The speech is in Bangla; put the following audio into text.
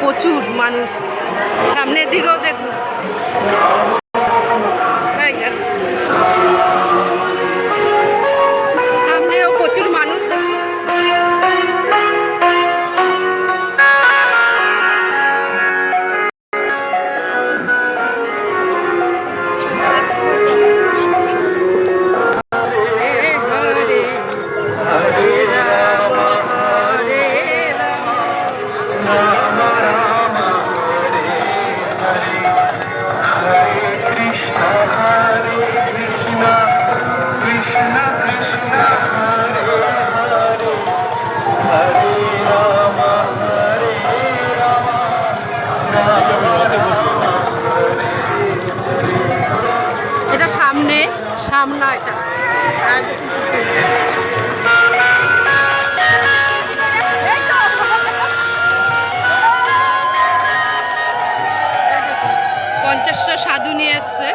প্রচুর মানুষ, সামনের দিকেও দেখুন। সামনেও প্রচুর মানুষ। এটা সামনা এটা পঞ্চাশটা সাধু নিয়ে এসছে।